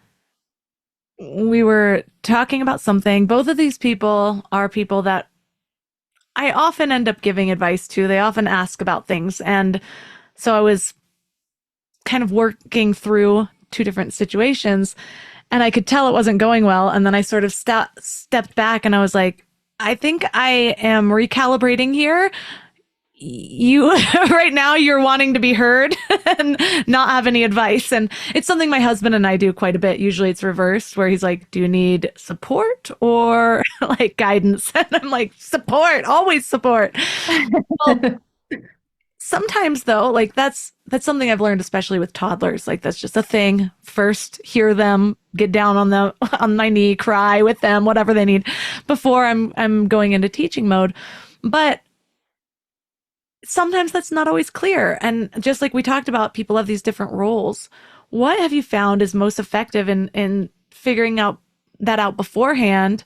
we were talking about something. Both of these people are people that I often end up giving advice to. They often ask about things. And so I was kind of working through two different situations and I could tell it wasn't going well. And then I sort of stepped back and I was like, I think I am recalibrating here. You right now you're wanting to be heard and not have any advice. And it's something my husband and I do quite a bit. Usually it's reversed where he's like, do you need support or like guidance? And I'm like, support, always support. Well, sometimes though, like that's something I've learned, especially with toddlers. Like that's just a thing. First, hear them, get down on my knee, cry with them, whatever they need before I'm going into teaching mode. But sometimes that's not always clear. And just like we talked about, people have these different roles. What have you found is most effective in figuring out beforehand?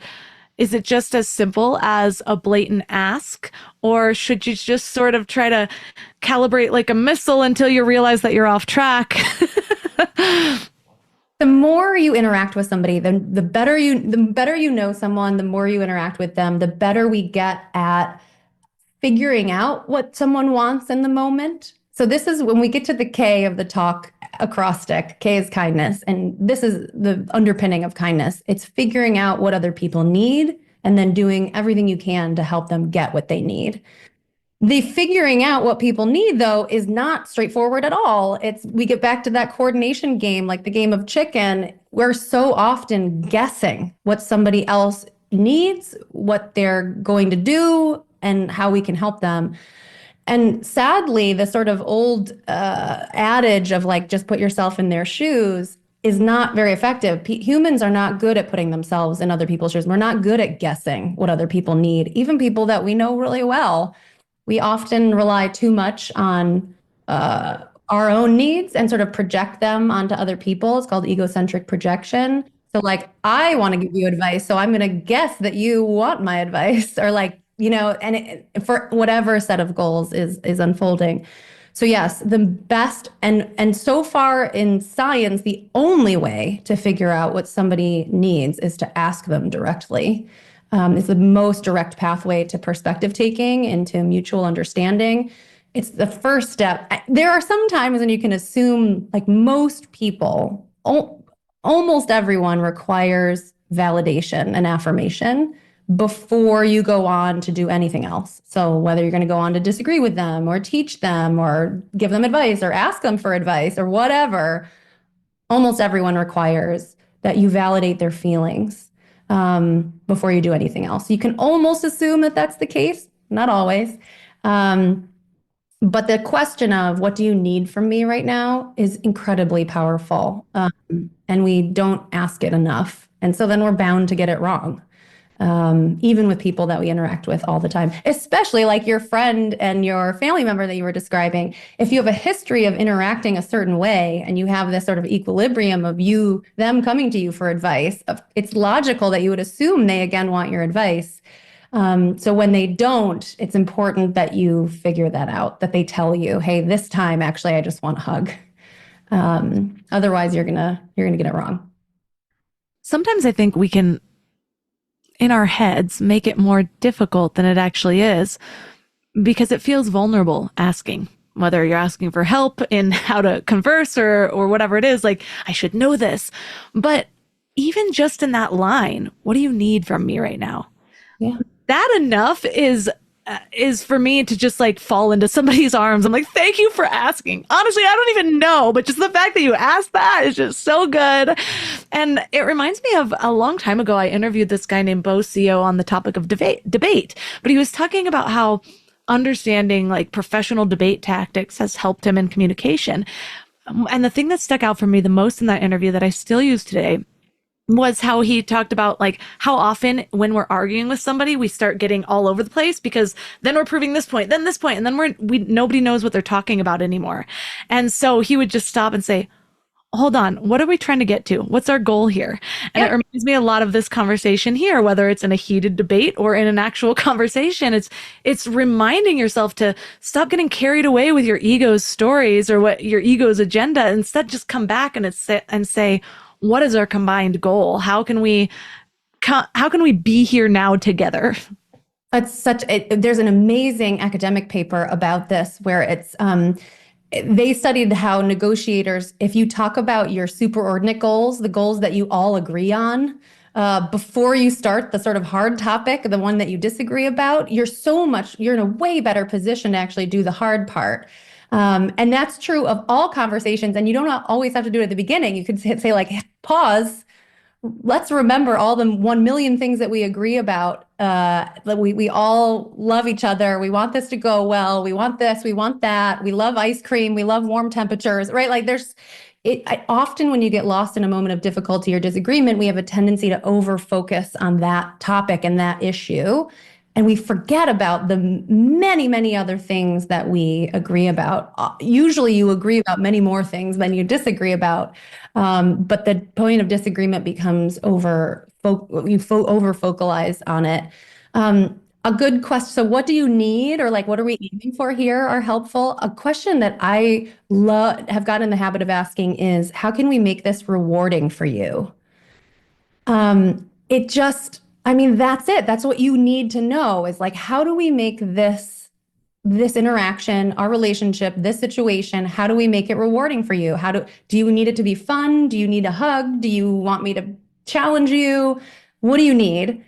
Is it just as simple as a blatant ask, or should you just sort of try to calibrate like a missile until you realize that you're off track? The more you interact with somebody, the better you know someone, the more you interact with them, the better we get at figuring out what someone wants in the moment. So this is when we get to the K of the talk acrostic. K is kindness. And this is the underpinning of kindness. It's figuring out what other people need and then doing everything you can to help them get what they need. The figuring out what people need, though, is not straightforward at all. We get back to that coordination game, like the game of chicken. We're so often guessing what somebody else needs, what they're going to do, and how we can help them. And sadly, the sort of old adage of like, just put yourself in their shoes is not very effective. Humans are not good at putting themselves in other people's shoes. We're not good at guessing what other people need, even people that we know really well. We often rely too much on our own needs and sort of project them onto other people. It's called egocentric projection. So, like, I want to give you advice, so I'm going to guess that you want my advice, or like, and for whatever set of goals is unfolding. So yes, the best and so far in science, the only way to figure out what somebody needs is to ask them directly. It's the most direct pathway to perspective taking and to mutual understanding. It's the first step. There are some times when you can assume, like most people, almost everyone requires validation and affirmation before you go on to do anything else. So whether you're going to go on to disagree with them or teach them or give them advice or ask them for advice or whatever, almost everyone requires that you validate their feelings before you do anything else. You can almost assume that that's the case, not always. But the question of what do you need from me right now is incredibly powerful. And we don't ask it enough. And so then we're bound to get it wrong. Even with people that we interact with all the time, especially like your friend and your family member that you were describing. If you have a history of interacting a certain way and you have this sort of equilibrium of them coming to you for advice, it's logical that you would assume they again want your advice. So when they don't, it's important that you figure that out, that they tell you, hey, this time, actually, I just want a hug. Otherwise you're gonna get it wrong. Sometimes I think we can, in our heads, make it more difficult than it actually is because it feels vulnerable asking, whether you're asking for help in how to converse or whatever it is, like, I should know this. But even just in that line, what do you need from me right now? Yeah. That enough is for me to just like fall into somebody's arms. I'm like, thank you for asking. Honestly, I don't even know, but just the fact that you asked that is just so good. And it reminds me of a long time ago, I interviewed this guy named Bo CEO on the topic of debate, but he was talking about how understanding like professional debate tactics has helped him in communication. And the thing that stuck out for me the most in that interview that I still use today was how he talked about like how often when we're arguing with somebody, we start getting all over the place because then we're proving this point, then this point, and then nobody knows what they're talking about anymore. And so he would just stop and say, hold on, what are we trying to get to? What's our goal here? And It reminds me a lot of this conversation here, whether it's in a heated debate or in an actual conversation. It's reminding yourself to stop getting carried away with your ego's stories or what your ego's agenda. Instead, just come back and say, what is our combined goal? How can we be here now together? There's an amazing academic paper about this where they studied how negotiators, if you talk about your superordinate goals, the goals that you all agree on, before you start the sort of hard topic, the one that you disagree about, you're in a way better position to actually do the hard part. And that's true of all conversations. And you don't always have to do it at the beginning. You could say like, pause. Let's remember all the 1 million things that we agree about. That we all love each other. We want this to go well. We want this. We want that. We love ice cream. We love warm temperatures, right? Like often when you get lost in a moment of difficulty or disagreement, we have a tendency to over focus on that topic and that issue. And we forget about the many, many other things that we agree about. Usually you agree about many more things than you disagree about. But the point of disagreement becomes over-focalize on it. A good question. So what do you need, or like, what are we aiming for here, are helpful. A question that I have gotten in the habit of asking is, how can we make this rewarding for you? That's it. That's what you need to know, is like, how do we make this interaction, our relationship, this situation, how do we make it rewarding for you? Do you need it to be fun? Do you need a hug? Do you want me to challenge you? What do you need?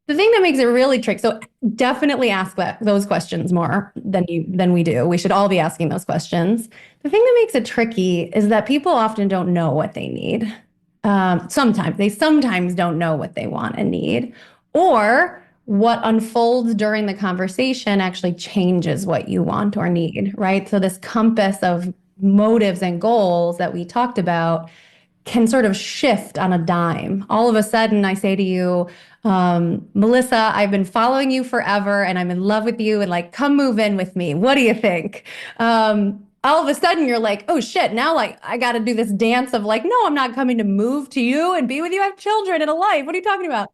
The thing that makes it really tricky, so definitely ask those questions more than we do. We should all be asking those questions. The thing that makes it tricky is that people often don't know what they need. Sometimes don't know what they want and need, or what unfolds during the conversation actually changes what you want or need, right? So this compass of motives and goals that we talked about can sort of shift on a dime. All of a sudden, I say to you, Melissa, I've been following you forever and I'm in love with you and like, come move in with me. What do you think? All of a sudden you're like, oh shit, now like I got to do this dance of like, no, I'm not coming to move to you and be with you. I have children and a life. What are you talking about?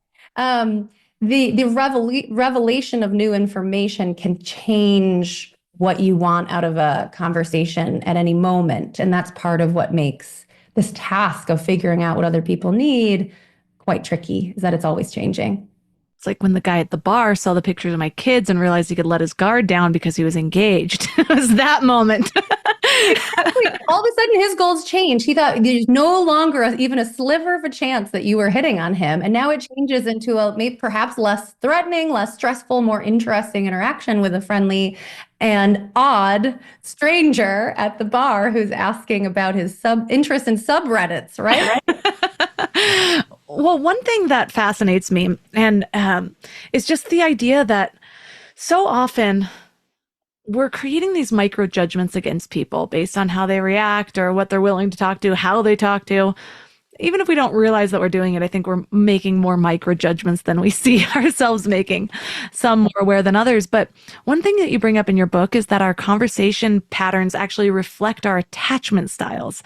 The revelation of new information can change what you want out of a conversation at any moment. And that's part of what makes this task of figuring out what other people need quite tricky, is that it's always changing. It's like when the guy at the bar saw the pictures of my kids and realized he could let his guard down because he was engaged. It was that moment. All of a sudden, his goals change. He thought there's no longer even a sliver of a chance that you were hitting on him. And now it changes into a maybe perhaps less threatening, less stressful, more interesting interaction with a friendly and odd stranger at the bar who's asking about his interest in subreddits, right? Well, one thing that fascinates me and is just the idea that so often we're creating these micro judgments against people based on how they react or what they're willing to talk to, how they talk to. Even if we don't realize that we're doing it, I think we're making more micro judgments than we see ourselves making, some more aware than others. But one thing that you bring up in your book is that our conversation patterns actually reflect our attachment styles.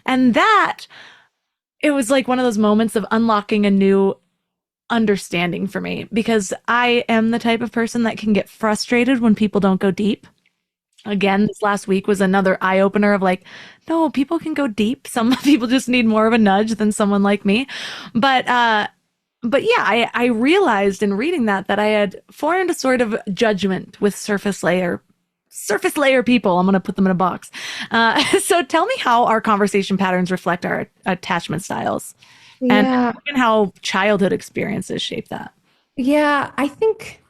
And that, it was like one of those moments of unlocking a new understanding for me, because I am the type of person that can get frustrated when people don't go deep. Again, this last week was another eye opener of like, no, people can go deep. Some people just need more of a nudge than someone like me. But yeah, I realized in reading that I had formed a sort of judgment with surface layer people. I'm going to put them in a box. So tell me how our conversation patterns reflect our attachment styles, and how childhood experiences shape that. Yeah, I think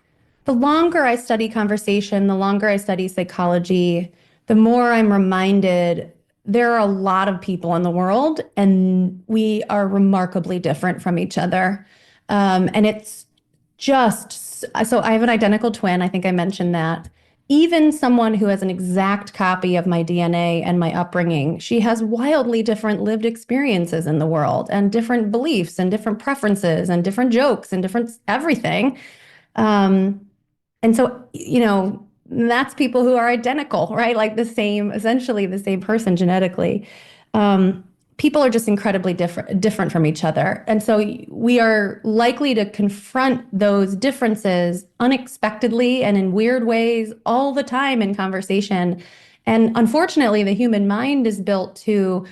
the longer I study conversation, the longer I study psychology, the more I'm reminded there are a lot of people in the world and we are remarkably different from each other. And it's just, so I have an identical twin. I think I mentioned that. Even someone who has an exact copy of my DNA and my upbringing, she has wildly different lived experiences in the world and different beliefs and different preferences and different jokes and different everything. And so, that's people who are identical, right? Like essentially the same person genetically. People are just incredibly different from each other. And so we are likely to confront those differences unexpectedly and in weird ways all the time in conversation. And unfortunately, the human mind is built to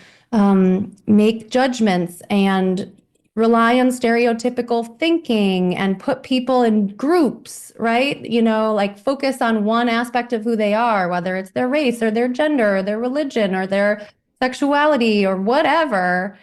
make judgments and rely on stereotypical thinking and put people in groups, right? Like focus on one aspect of who they are, whether it's their race or their gender or their religion or their sexuality or whatever.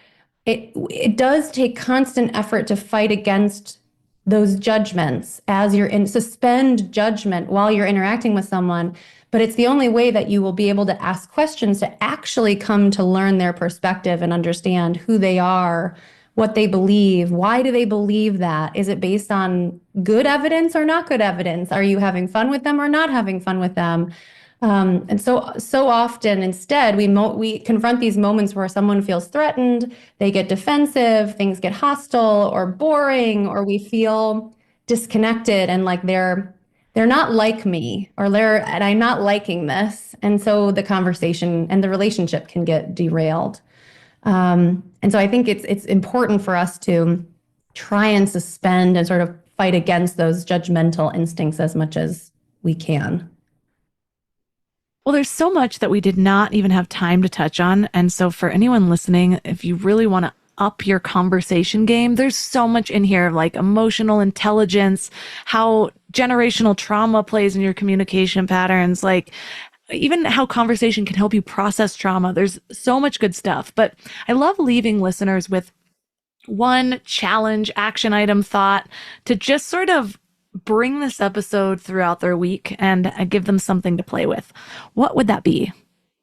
It does take constant effort to fight against those judgments as you're suspend judgment while you're interacting with someone. But it's the only way that you will be able to ask questions to actually come to learn their perspective and understand who they are, what they believe. Why do they believe that? Is it based on good evidence or not good evidence? Are you having fun with them or not having fun with them? And so often instead we confront these moments where someone feels threatened, they get defensive, things get hostile or boring, or we feel disconnected and like they're not like me, and I'm not liking this. And so the conversation and the relationship can get derailed. And so I think it's important for us to try and suspend and sort of fight against those judgmental instincts as much as we can. Well, there's so much that we did not even have time to touch on. And so for anyone listening, if you really want to up your conversation game, there's so much in here, like emotional intelligence, how generational trauma plays in your communication patterns, like even how conversation can help you process trauma. There's so much good stuff. But I love leaving listeners with one challenge, action item, thought to just sort of bring this episode throughout their week and give them something to play with, what would that be?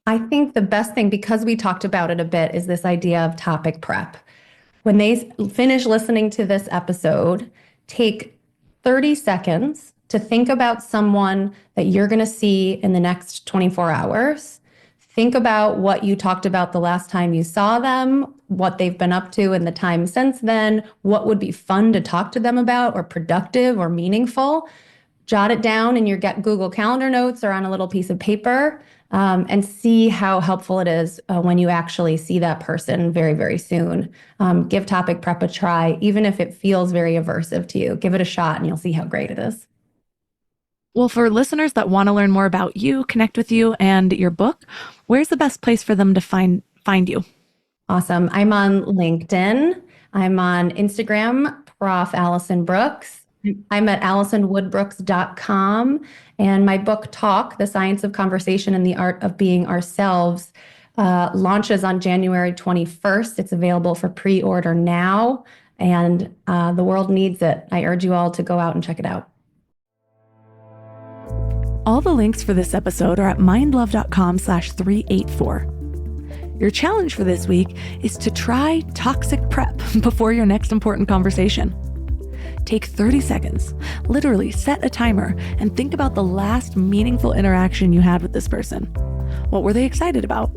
I think the best thing, because we talked about it a bit, is this idea of topic prep. When they finish listening to this episode, take 30 seconds to think about someone that you're going to see in the next 24 hours. Think about what you talked about the last time you saw them, what they've been up to in the time since then, what would be fun to talk to them about or productive or meaningful. Jot it down in your Google Calendar notes or on a little piece of paper, and see how helpful it is when you actually see that person very, very soon. Give topic prep a try, even if it feels very aversive to you. Give it a shot and you'll see how great it is. Well, for listeners that want to learn more about you, connect with you and your book, where's the best place for them to find you? Awesome. I'm on LinkedIn. I'm on Instagram, Prof. Alison Brooks. I'm at AlisonWoodbrooks.com. And my book, Talk, The Science of Conversation and the Art of Being Ourselves, launches on January 21st. It's available for pre-order now, and the world needs it. I urge you all to go out and check it out. All the links for this episode are at mindlove.com/384. Your challenge for this week is to try toxic prep before your next important conversation. Take 30 seconds, literally set a timer, and think about the last meaningful interaction you had with this person. What were they excited about?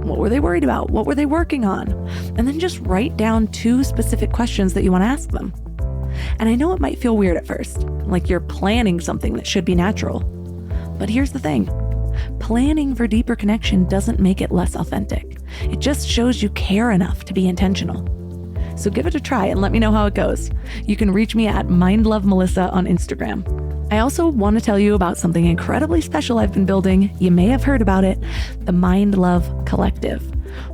What were they worried about? What were they working on? And then just write down 2 specific questions that you want to ask them. And I know it might feel weird at first, like you're planning something that should be natural. But here's the thing. Planning for deeper connection doesn't make it less authentic. It just shows you care enough to be intentional. So give it a try and let me know how it goes. You can reach me at mindlovemelissa on Instagram. I also want to tell you about something incredibly special I've been building. You may have heard about it, the Mind Love Collective.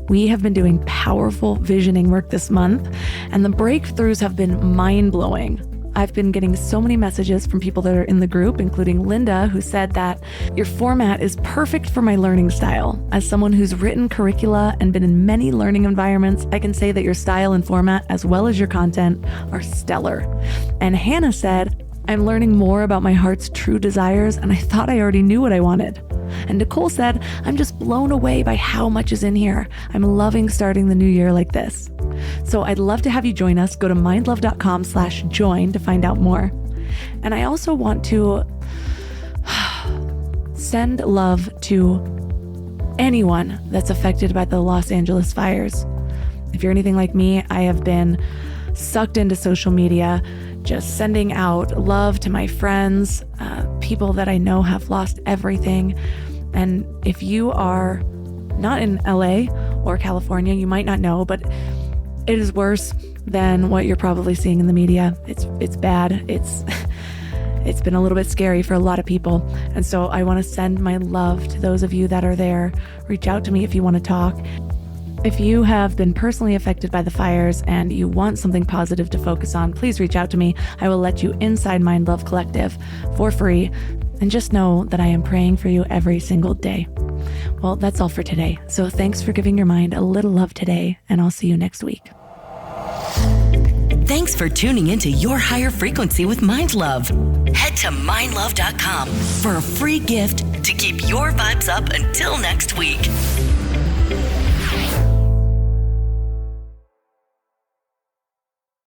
We have been doing powerful visioning work this month, and the breakthroughs have been mind-blowing. I've been getting so many messages from people that are in the group, including Linda, who said that your format is perfect for my learning style. As someone who's written curricula and been in many learning environments, I can say that your style and format, as well as your content, are stellar. And Hannah said, I'm learning more about my heart's true desires, and I thought I already knew what I wanted. And Nicole said, I'm just blown away by how much is in here. I'm loving starting the new year like this. So I'd love to have you join us. Go to mindlove.com/join to find out more. And I also want to send love to anyone that's affected by the Los Angeles fires. If you're anything like me, I have been sucked into social media, just sending out love to my friends, people that I know have lost everything. And if you are not in LA or California, you might not know, but it is worse than what you're probably seeing in the media. It's bad. It's been a little bit scary for a lot of people. And so I want to send my love to those of you that are there. Reach out to me if you want to talk. If you have been personally affected by the fires and you want something positive to focus on, please reach out to me. I will let you inside Mind Love Collective for free. And just know that I am praying for you every single day. Well, that's all for today. So thanks for giving your mind a little love today, and I'll see you next week. Thanks for tuning into Your Higher Frequency with Mind Love. Head to mindlove.com for a free gift to keep your vibes up until next week.